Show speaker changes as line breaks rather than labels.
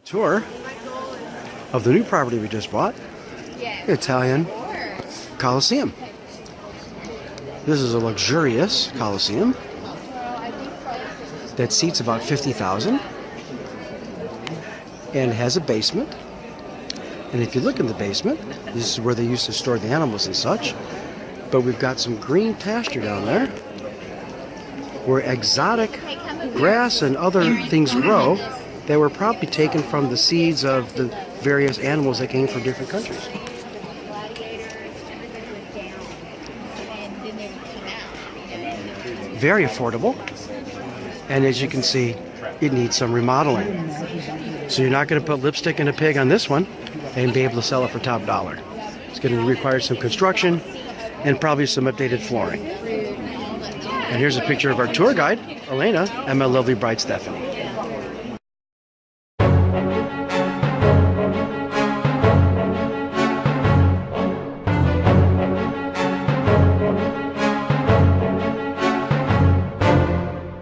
Tour of the new property we just bought, Italian Coliseum. This is a luxurious Coliseum that seats about 50,000 and has a basement. And if you look in the basement, this is where they used to store the animals and such. But we've got some green pasture down there where exotic grass and other things grow that were probably taken from the seeds of the various animals that came from different countries. Very affordable, and as you can see, it needs some remodeling. So you're not going to put lipstick in a pig on this one and be able to sell it for top dollar. It's going to require some construction and probably some updated flooring. And here's a picture of our tour guide, Elena, and my lovely bride, Stephanie.